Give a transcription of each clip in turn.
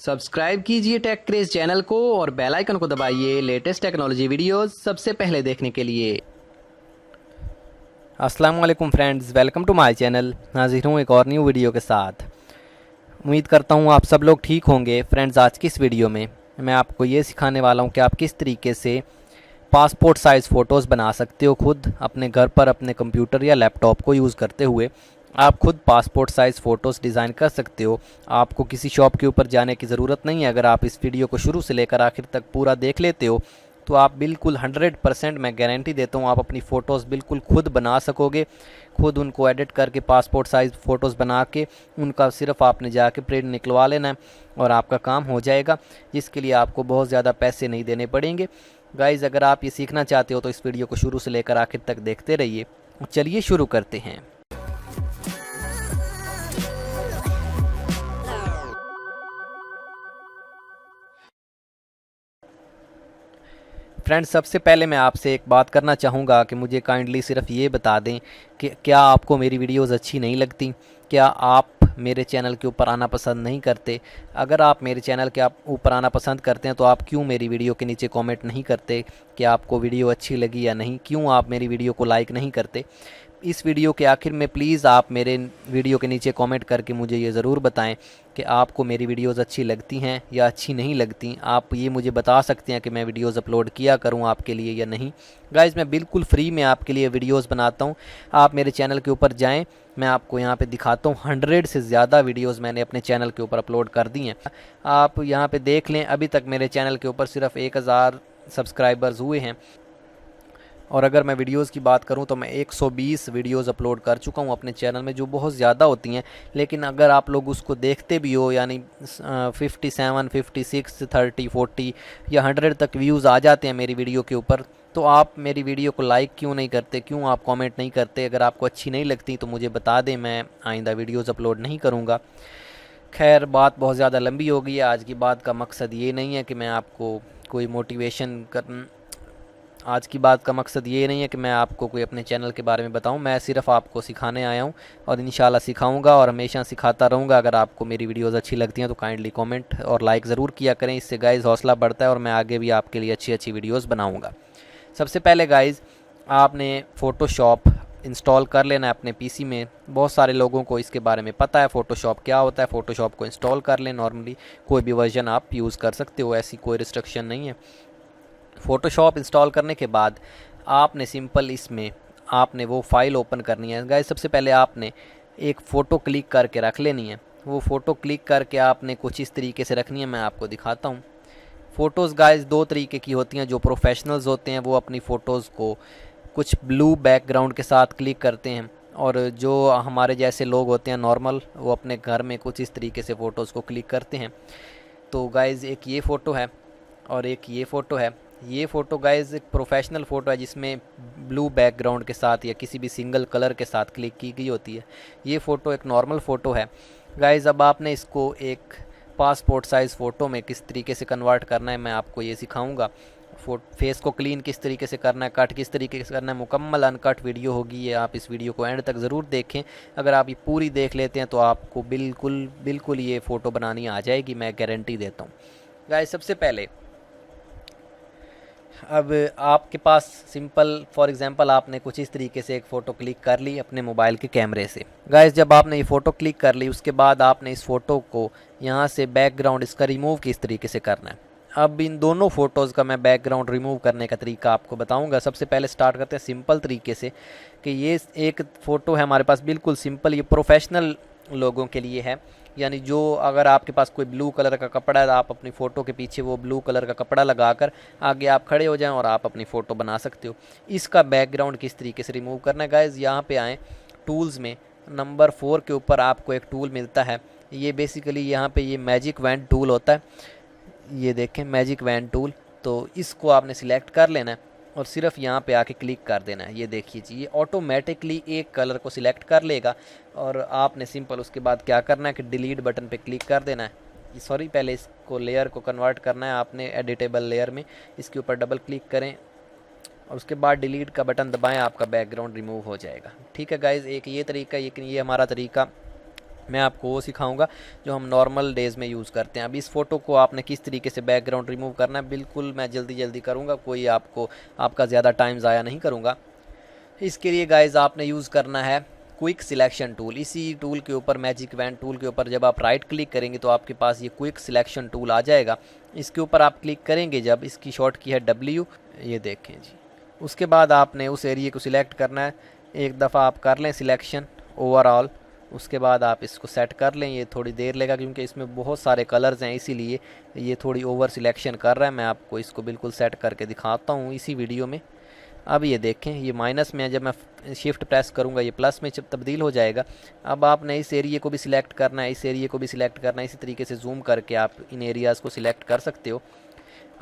Subscribe कीजिए take craze channel को और बेल आइकन को दबाइए लेटेस्ट टेक्नोलॉजी वीडियोस सबसे पहले देखने के लिए। अस्सलाम वालेकुम friends, welcome to my channel. हाजिर हूँ एक और न्यू वीडियो के साथ। उम्मीद करता हूँ आप सब लोग ठीक होंगे। फ्रेंड्स, आज की इस वीडियो में मैं आपको ये सिखाने वाला हूँ कि आप किस तरीके से पासपोर्ट साइज़ फ़ोटोज़ बना सकते हो खुद अपने घर पर अपने कंप्यूटर या लैपटॉप को यूज़ करते हुए। आप खुद पासपोर्ट साइज़ फ़ोटोज़ डिज़ाइन कर सकते हो। आपको किसी शॉप के ऊपर जाने की ज़रूरत नहीं है। अगर आप इस वीडियो को शुरू से लेकर आखिर तक पूरा देख लेते हो तो आप बिल्कुल 100% मैं गारंटी देता हूँ आप अपनी फ़ोटोज़ बिल्कुल खुद बना सकोगे। खुद उनको एडिट करके पासपोर्ट साइज़ फ़ोटोज़ बना के उनका सिर्फ आपने जाके प्रिंट निकलवा लेना है और आपका काम हो जाएगा, जिसके लिए आपको बहुत ज़्यादा पैसे नहीं देने पड़ेंगे। गाइज़, अगर आप ये सीखना चाहते हो तो इस वीडियो को शुरू से लेकर आखिर तक देखते रहिए। चलिए शुरू करते हैं। फ्रेंड्स, सबसे पहले मैं आपसे एक बात करना चाहूँगा कि मुझे काइंडली सिर्फ ये बता दें कि क्या आपको मेरी वीडियोस अच्छी नहीं लगती? क्या आप मेरे चैनल के ऊपर आना पसंद नहीं करते? अगर आप मेरे चैनल के ऊपर आना पसंद करते हैं तो आप क्यों मेरी वीडियो के नीचे कमेंट नहीं करते कि आपको वीडियो अच्छी लगी या नहीं? क्यों आप मेरी वीडियो को लाइक नहीं करते? इस वीडियो के आखिर में प्लीज़ आप मेरे वीडियो के नीचे कमेंट करके मुझे ये ज़रूर बताएं कि आपको मेरी वीडियोस अच्छी लगती हैं या अच्छी नहीं लगती। आप ये मुझे बता सकते हैं कि मैं वीडियोस अपलोड किया करूं आपके लिए या नहीं। गाइज़, मैं बिल्कुल फ्री में आपके लिए वीडियोस बनाता हूं। आप मेरे चैनल के ऊपर जाएं, मैं आपको यहाँ पे दिखाता हूँ 100 से ज़्यादा वीडियोस मैंने अपने चैनल के ऊपर अपलोड कर दी हैं। आप यहाँ पे देख लें, अभी तक मेरे चैनल के ऊपर सिर्फ 1000 सब्सक्राइबर्स हुए हैं। और अगर मैं वीडियोस की बात करूं तो मैं 120 वीडियोस अपलोड कर चुका हूं अपने चैनल में, जो बहुत ज़्यादा होती हैं। लेकिन अगर आप लोग उसको देखते भी हो, यानी 57, 56, 30, 40 या 100 तक व्यूज़ आ जाते हैं मेरी वीडियो के ऊपर, तो आप मेरी वीडियो को लाइक क्यों नहीं करते? क्यों आप कमेंट नहीं करते? अगर आपको अच्छी नहीं लगती तो मुझे बता दें, मैं आइंदा वीडियोज़ अपलोड नहीं करूँगा। खैर, बात बहुत ज़्यादा लंबी हो गई है। आज की बात का मकसद ये नहीं है कि मैं आपको कोई मोटिवेशन कर आज की बात का मकसद ये नहीं है कि मैं आपको कोई अपने चैनल के बारे में बताऊं। मैं सिर्फ आपको सिखाने आया हूं और इंशाल्लाह सिखाऊंगा और हमेशा सिखाता रहूंगा। अगर आपको मेरी वीडियोस अच्छी लगती हैं तो काइंडली कमेंट और लाइक ज़रूर किया करें। इससे गाइज़ हौसला बढ़ता है और मैं आगे भी आपके लिए अच्छी अच्छी वीडियोज़ बनाऊँगा। सबसे पहले गाइज़, आपने फ़ोटोशॉप इंस्टॉल कर लेना है अपने पीसी में। बहुत सारे लोगों को इसके बारे में पता है फ़ोटोशॉप क्या होता है। फ़ोटोशॉप को इंस्टॉल कर लें। नॉर्मली कोई भी वर्जन आप यूज़ कर सकते हो, ऐसी कोई रिस्ट्रिक्शन नहीं है। फ़ोटोशॉप इंस्टॉल करने के बाद आपने सिंपल इसमें आपने वो फ़ाइल ओपन करनी है। गाइस, सबसे पहले आपने एक फ़ोटो क्लिक करके रख लेनी है। वो फ़ोटो क्लिक करके आपने कुछ इस तरीके से रखनी है, मैं आपको दिखाता हूँ। फ़ोटोज़ गाइस दो तरीके की होती हैं। जो प्रोफेशनल्स होते हैं वो अपनी फ़ोटोज़ को कुछ ब्लू बैकग्राउंड के साथ क्लिक करते हैं, और जो हमारे जैसे लोग होते हैं नॉर्मल, वो अपने घर में कुछ इस तरीके से फ़ोटोज़ को क्लिक करते हैं। तो गाइज़, एक ये फ़ोटो है और एक ये फ़ोटो है। ये फ़ोटो गाइज़ एक प्रोफेशनल फ़ोटो है जिसमें ब्लू बैकग्राउंड के साथ या किसी भी सिंगल कलर के साथ क्लिक की गई होती है। ये फ़ोटो एक नॉर्मल फ़ोटो है। गाइज़, अब आपने इसको एक पासपोर्ट साइज़ फ़ोटो में किस तरीके से कन्वर्ट करना है मैं आपको ये सिखाऊंगा। फेस को क्लीन किस तरीके से करना है, कट किस तरीके से करना है, मुकम्मल अनकट वीडियो होगी ये। आप इस वीडियो को एंड तक ज़रूर देखें। अगर आप ये पूरी देख लेते हैं तो आपको बिल्कुल बिल्कुल ये फ़ोटो बनानी आ जाएगी, मैं गारंटी देता हूँ। गाइस, सबसे पहले अब आपके पास सिंपल फॉर एग्जांपल आपने कुछ इस तरीके से एक फ़ोटो क्लिक कर ली अपने मोबाइल के कैमरे से। गाइस, जब आपने ये फ़ोटो क्लिक कर ली उसके बाद आपने इस फ़ोटो को यहाँ से बैकग्राउंड इसका रिमूव किस तरीके से करना है। अब इन दोनों फ़ोटोज़ का मैं बैकग्राउंड रिमूव करने का तरीका आपको बताऊंगा। सबसे पहले स्टार्ट करते हैं सिंपल तरीके से कि ये एक फ़ोटो है हमारे पास बिल्कुल सिंपल। ये प्रोफेशनल लोगों के लिए है, यानी जो अगर आपके पास कोई ब्लू कलर का कपड़ा है आप अपनी फ़ोटो के पीछे वो ब्लू कलर का कपड़ा लगाकर आगे आप खड़े हो जाएं और आप अपनी फ़ोटो बना सकते हो। इसका बैकग्राउंड किस तरीके से रिमूव करना है गाइज़, यहाँ पे आएँ टूल्स में, नंबर 4 के ऊपर आपको एक टूल मिलता है। ये बेसिकली यहाँ पे ये मैजिक वैन टूल होता है। ये देखें, मैजिक वैन टूल। तो इसको आपने सिलेक्ट कर लेना है और सिर्फ यहाँ पे आके क्लिक कर देना है। ये देखिए जी, ये ऑटोमेटिकली एक कलर को सिलेक्ट कर लेगा और आपने सिंपल उसके बाद क्या करना है कि डिलीट बटन पे क्लिक कर देना है। सॉरी, पहले इसको लेयर को कन्वर्ट करना है आपने एडिटेबल लेयर में। इसके ऊपर डबल क्लिक करें और उसके बाद डिलीट का बटन दबाएं, आपका बैकग्राउंड रिमूव हो जाएगा। ठीक है गाइज़, एक ये तरीका, ये हमारा तरीका मैं आपको वो सिखाऊंगा जो हम नॉर्मल डेज़ में यूज़ करते हैं। अब इस फ़ोटो को आपने किस तरीके से बैकग्राउंड रिमूव करना है, बिल्कुल मैं जल्दी जल्दी करूँगा, कोई आपका ज़्यादा टाइम ज़ाया नहीं करूँगा। इसके लिए गाइज आपने यूज़ करना है क्विक सिलेक्शन टूल। इसी टूल के ऊपर, मैजिक वैन टूल के ऊपर जब आप राइट क्लिक करेंगे तो आपके पास ये क्विक सिलेक्शन टूल आ जाएगा। इसके ऊपर आप क्लिक करेंगे जब, इसकी शॉर्ट की है W, ये देखें जी। उसके बाद आपने उस एरिया को सिलेक्ट करना है। एक दफ़ा आप कर लें सिलेक्शन ओवरऑल, उसके बाद आप इसको सेट कर लें। ये थोड़ी देर लेगा क्योंकि इसमें बहुत सारे कलर्स हैं, इसीलिए ये थोड़ी ओवर सिलेक्शन कर रहा है। मैं आपको इसको बिल्कुल सेट करके दिखाता हूँ इसी वीडियो में। अब ये देखें, ये माइनस में है, जब मैं शिफ्ट प्रेस करूँगा ये प्लस में तब्दील हो जाएगा। अब आपने इस एरिया को भी सिलेक्ट करना है, इस एरिया को भी सिलेक्ट करना है। इसी तरीके से जूम करके आप इन एरियाज़ को सिलेक्ट कर सकते हो।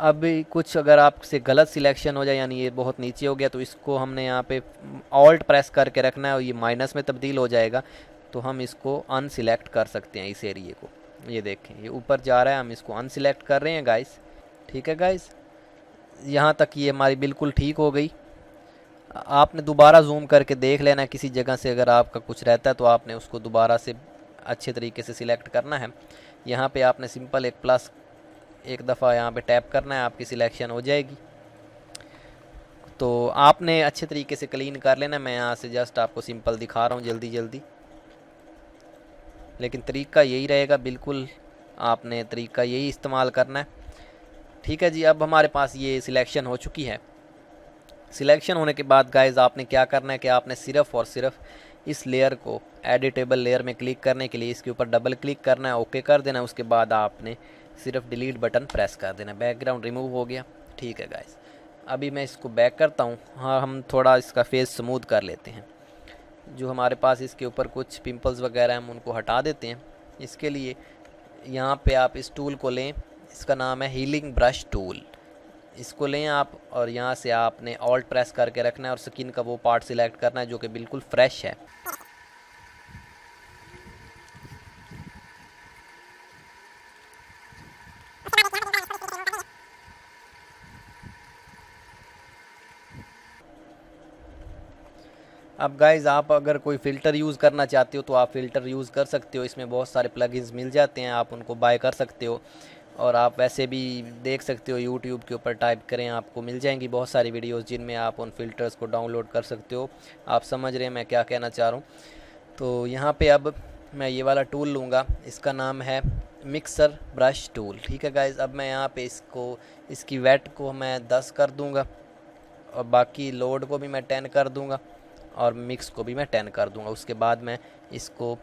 अब कुछ अगर आपसे गलत सिलेक्शन हो जाए, यानी ये बहुत नीचे हो गया, तो इसको हमने यहाँ पे ऑल्ट प्रेस करके रखना है और ये माइनस में तब्दील हो जाएगा, तो हम इसको अनसिलेक्ट कर सकते हैं इस एरिए को। ये देखें, ये ऊपर जा रहा है, हम इसको अनसिलेक्ट कर रहे हैं गाइस। ठीक है गाइस, यहाँ तक ये हमारी बिल्कुल ठीक हो गई। आपने दोबारा जूम करके देख लेना, किसी जगह से अगर आपका कुछ रहता है तो आपने उसको दोबारा से अच्छे तरीके से सिलेक्ट करना है। यहाँ पे आपने सिंपल एक प्लस एक दफ़ा यहाँ पे टैप करना है, आपकी सिलेक्शन हो जाएगी। तो आपने अच्छे तरीके से क्लीन कर लेना। मैं यहाँ से जस्ट आपको सिंपल दिखा रहा हूँ जल्दी जल्दी, लेकिन तरीका यही रहेगा, बिल्कुल आपने तरीका यही इस्तेमाल करना है। ठीक है जी, अब हमारे पास ये सिलेक्शन हो चुकी है। सिलेक्शन होने के बाद गाइज आपने क्या करना है कि आपने सिर्फ़ और सिर्फ इस लेयर को, एडिटेबल लेयर में क्लिक करने के लिए इसके ऊपर डबल क्लिक करना है, ओके कर देना है। उसके बाद आपने सिर्फ डिलीट बटन प्रेस कर देना। बैकग्राउंड रिमूव हो गया। ठीक है गाइज, अभी मैं इसको बैक करता हूँ। हाँ, हम थोड़ा इसका फेस स्मूथ कर लेते हैं। जो हमारे पास इसके ऊपर कुछ पिंपल्स वगैरह हैं हम उनको हटा देते हैं। इसके लिए यहाँ पे आप इस टूल को लें, इसका नाम है हीलिंग ब्रश टूल। इसको लें आप और यहाँ से आपने ऑल्ट प्रेस करके रखना है और स्किन का वो पार्ट सिलेक्ट करना है जो कि बिल्कुल फ्रेश है। अब गाइज़ आप अगर कोई फ़िल्टर यूज़ करना चाहते हो तो आप फ़िल्टर यूज़ कर सकते हो। इसमें बहुत सारे प्लगइन्स मिल जाते हैं, आप उनको बाय कर सकते हो। और आप वैसे भी देख सकते हो, यूट्यूब के ऊपर टाइप करें, आपको मिल जाएंगी बहुत सारी वीडियोस जिनमें आप उन फ़िल्टर्स को डाउनलोड कर सकते हो। आप समझ रहे हैं मैं क्या कहना चाह रहा हूँ। तो यहाँ पे अब मैं ये वाला टूल लूँगा, इसका नाम है मिक्सर ब्रश टूल। ठीक है गाइज़, अब मैं यहाँ पे इसकी वेट को मैं 10 कर दूँगा और बाकी लोड को भी मैं 10 कर दूँगा और मिक्स को भी मैं 10 कर दूँगा। उसके बाद मैं इसको,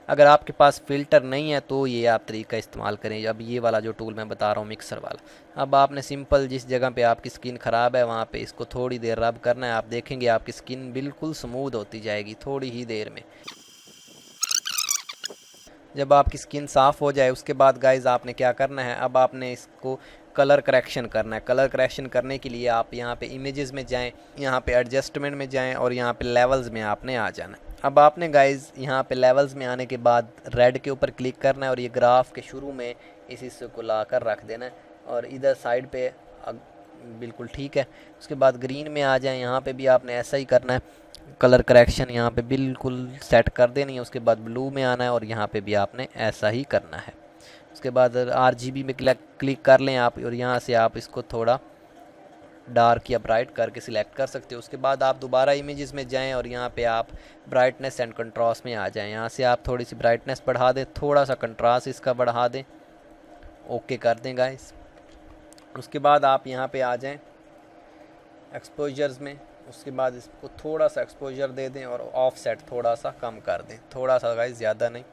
अगर आपके पास फ़िल्टर नहीं है तो ये आप तरीका इस्तेमाल करें। अब ये वाला जो टूल मैं बता रहा हूँ मिक्सर वाला, अब आपने सिंपल जिस जगह पे आपकी स्किन ख़राब है वहाँ पे इसको थोड़ी देर रब करना है। आप देखेंगे आपकी स्किन बिल्कुल स्मूथ होती जाएगी थोड़ी ही देर में। जब आपकी स्किन साफ़ हो जाए उसके बाद गाइज़ आपने क्या करना है, अब आपने इसको कलर करेक्शन करना है। कलर करेक्शन करने के लिए आप यहाँ पे इमेजेस में जाएं, यहाँ पे एडजस्टमेंट में जाएं और यहाँ पे लेवल्स में आपने आ जाना है। अब आपने गाइज़ यहाँ पे लेवल्स में आने के बाद रेड के ऊपर क्लिक करना है और ये ग्राफ के शुरू में इस हिस्से को ला कर रख देना है और इधर साइड पे बिल्कुल ठीक है। उसके बाद ग्रीन में आ जाएं, यहाँ पे भी आपने ऐसा ही करना है, कलर करेक्शन यहाँ पे बिल्कुल सेट कर देनी है। उसके बाद ब्लू में आना है और यहाँ पे भी आपने ऐसा ही करना है। उसके बाद RGB में क्लिक कर लें आप और यहाँ से आप इसको थोड़ा डार्क या ब्राइट करके सिलेक्ट कर सकते हो। उसके बाद आप दोबारा इमेजेस में जाएं और यहाँ पे आप ब्राइटनेस एंड कंट्रास्ट में आ जाएं। यहाँ से आप थोड़ी सी ब्राइटनेस बढ़ा दें, थोड़ा सा कंट्रास्ट इसका बढ़ा दें, ओके कर दें गाइस। उसके बाद आप यहाँ पे आ जाएं एक्सपोजर्स में, उसके बाद इसको थोड़ा सा एक्सपोजर दे दें और ऑफसेट थोड़ा सा कम कर दें, थोड़ा सा गाइस, ज़्यादा नहीं।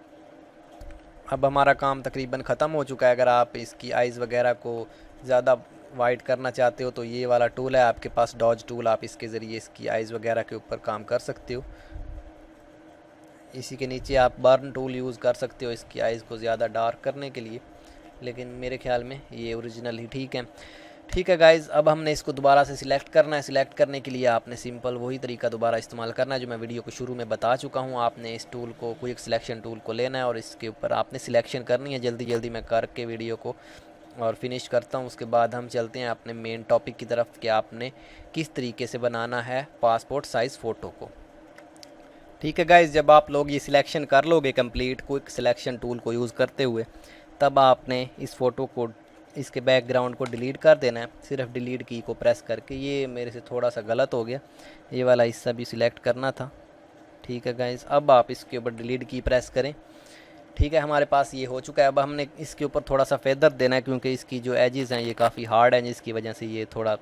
अब हमारा काम तकरीबन ख़त्म हो चुका है। अगर आप इसकी आइज़ वगैरह को ज़्यादा वाइट करना चाहते हो तो ये वाला टूल है आपके पास, डॉज टूल, आप इसके ज़रिए इसकी आइज़ वगैरह के ऊपर काम कर सकते हो। इसी के नीचे आप बर्न टूल यूज़ कर सकते हो इसकी आइज़ को ज़्यादा डार्क करने के लिए, लेकिन मेरे ख्याल में ये ओरिजिनल ही ठीक है। ठीक है गाइज़, अब हमने इसको दोबारा से सिलेक्ट करना है। सिलेक्ट करने के लिए आपने सिंपल वही तरीका दोबारा इस्तेमाल करना है जो मैं वीडियो को शुरू में बता चुका हूँ। आपने इस टूल को, क्विक सिलेक्शन टूल को लेना है और इसके ऊपर आपने सिलेक्शन करनी है। जल्दी जल्दी मैं करके वीडियो को और फिनिश करता हूँ। उसके बाद हम चलते हैं अपने मेन टॉपिक की तरफ कि आपने किस तरीके से बनाना है पासपोर्ट साइज़ फ़ोटो को। ठीक है गाइस, जब आप लोग ये सिलेक्शन कर लोगे कंप्लीट क्विक सिलेक्शन टूल को यूज़ करते हुए, तब आपने इस फ़ोटो को, इसके बैकग्राउंड को डिलीट कर देना है, सिर्फ डिलीट की को प्रेस करके। ये मेरे से थोड़ा सा गलत हो गया, ये वाला हिस्सा भी सिलेक्ट करना था। ठीक है गाइस, अब आप इसके ऊपर डिलीट की प्रेस करें। ठीक है, हमारे पास ये हो चुका है। अब हमने इसके ऊपर थोड़ा सा फेदर देना है, क्योंकि इसकी जो एजेस हैं ये काफ़ी हार्ड हैं, जिसकी वजह से ये थोड़ा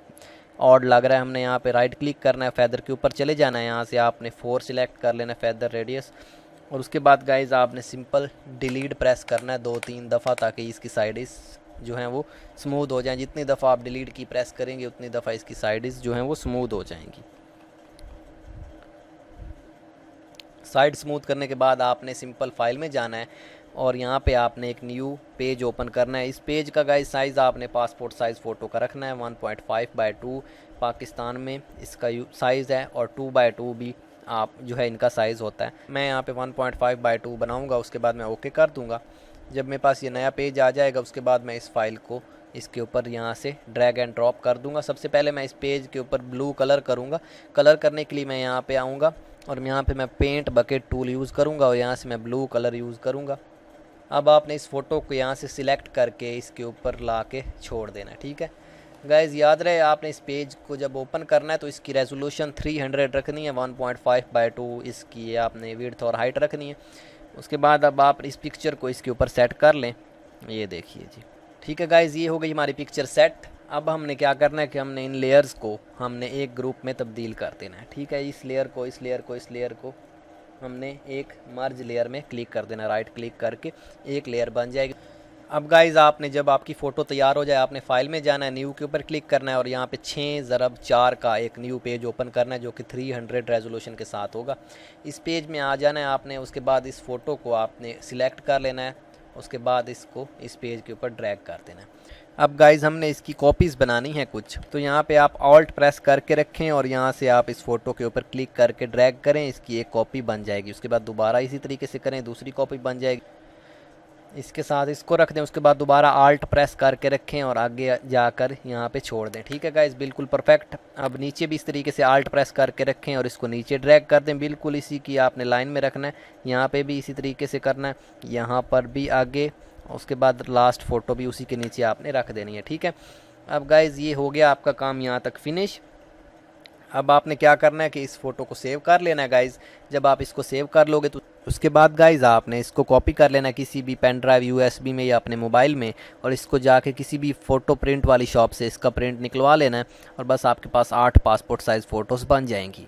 ऑड लग रहा है। हमने यहाँ पे राइट क्लिक करना है, फेदर के ऊपर चले जाना है, यहाँ से आपने 4 सिलेक्ट कर लेना है फेदर रेडियस, और उसके बाद गाइज आपने सिंपल डिलीट प्रेस करना है 2-3 दफ़ा, ताकि इसकी साइड्स जो हैं वो स्मूथ हो जाएं। जितनी दफ़ा आप डिलीट की प्रेस करेंगे उतनी दफ़ा इसकी साइड्स जो हैं वो स्मूथ हो जाएंगी। साइड स्मूथ करने के बाद आपने सिंपल फाइल में जाना है और यहाँ पे आपने एक न्यू पेज ओपन करना है। इस पेज का गाइस साइज़ आपने पासपोर्ट साइज़ फ़ोटो का रखना है, 1.5x2 पाकिस्तान में इसका साइज़ है, और 2x2 भी आप जो है इनका साइज़ होता है। मैं यहाँ पे 1.5x2 बनाऊँगा, उसके बाद मैं ओके कर दूँगा। जब मेरे पास ये नया पेज आ जाएगा उसके बाद मैं इस फाइल को इसके ऊपर यहाँ से ड्रैग एंड ड्रॉप कर दूँगा। सबसे पहले मैं इस पेज के ऊपर ब्लू कलर करूँगा। कलर करने के लिए मैं यहाँ पे आऊँगा और यहाँ पे मैं पेंट बकेट टूल यूज़ करूँगा और यहाँ से मैं ब्लू कलर यूज़ करूँगा। अब आपने इस फ़ोटो को यहाँ से सिलेक्ट करके इसके ऊपर ला के छोड़ देना है। ठीक है गाइज़, याद रहे आपने इस पेज को जब ओपन करना है तो इसकी रेजोल्यूशन 300 रखनी है, 1.5x2 इसकी आपने विड्थ और हाइट रखनी है। उसके बाद अब आप इस पिक्चर को इसके ऊपर सेट कर लें, ये देखिए जी। ठीक है गाइज़, ये हो गई हमारी पिक्चर सेट। अब हमने क्या करना है कि हमने इन लेयर्स को हमने एक ग्रुप में तब्दील कर देना है। ठीक है, इस लेयर को इस लेयर को इस लेयर को हमने एक मर्ज लेयर में क्लिक कर देना, राइट क्लिक करके एक लेयर बन जाएगी। अब गाइज़ आपने जब आपकी फ़ोटो तैयार हो जाए आपने फ़ाइल में जाना है, न्यू के ऊपर क्लिक करना है और यहाँ पे 6x4 का एक न्यू पेज ओपन करना है जो कि 300 रेजोल्यूशन के साथ होगा। इस पेज में आ जाना है आपने। उसके बाद इस फ़ोटो को आपने सिलेक्ट कर लेना है, उसके बाद इसको इस पेज के ऊपर ड्रैग कर देना है। अब गाइज़ हमने इसकी कॉपीज़ बनानी है कुछ, तो यहाँ पे आप ऑल्ट प्रेस करके रखें और यहाँ से आप इस फ़ोटो के ऊपर क्लिक करके ड्रैग करें, इसकी एक कॉपी बन जाएगी। उसके बाद दोबारा इसी तरीके से करें, दूसरी कॉपी बन जाएगी। इसके साथ इसको रख दें, उसके बाद दोबारा आल्ट प्रेस करके रखें और आगे जाकर यहाँ पे छोड़ दें। ठीक है गाइज़, बिल्कुल परफेक्ट। अब नीचे भी इस तरीके से आल्ट प्रेस करके रखें और इसको नीचे ड्रैग कर दें, बिल्कुल इसी की आपने लाइन में रखना है। यहाँ पे भी इसी तरीके से करना है, यहाँ पर भी आगे, उसके बाद लास्ट फ़ोटो भी उसी के नीचे आपने रख देनी है। ठीक है, अब गाइज़ ये हो गया आपका काम यहाँ तक फिनिश। अब आपने क्या करना है कि इस फ़ोटो को सेव कर लेना है गाइज़। जब आप इसको सेव कर लोगे तो उसके बाद गाइज़ आपने इसको कॉपी कर लेना है किसी भी पेन ड्राइव USB में या अपने मोबाइल में, और इसको जाके किसी भी फ़ोटो प्रिंट वाली शॉप से इसका प्रिंट निकलवा लेना है और बस आपके पास 8 पासपोर्ट साइज़ फ़ोटोज़ बन जाएंगी।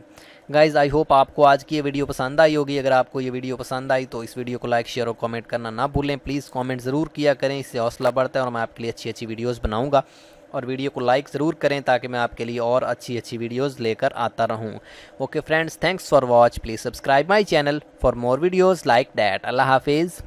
गाइज़ आई होप आपको आज की ये वीडियो पसंद आई होगी। अगर आपको ये वीडियो पसंद आई तो इस वीडियो को लाइक शेयर और कमेंट करना ना भूलें। प्लीज़ कमेंट ज़रूर किया करें, इससे हौसला बढ़ता है और मैं आपके लिए अच्छी अच्छी वीडियोज़ बनाऊँगा। और वीडियो को लाइक ज़रूर करें ताकि मैं आपके लिए और अच्छी अच्छी वीडियोस लेकर आता रहूं। Okay friends, thanks for watch. Please subscribe my channel for more videos like that. अल्लाह हाफिज़।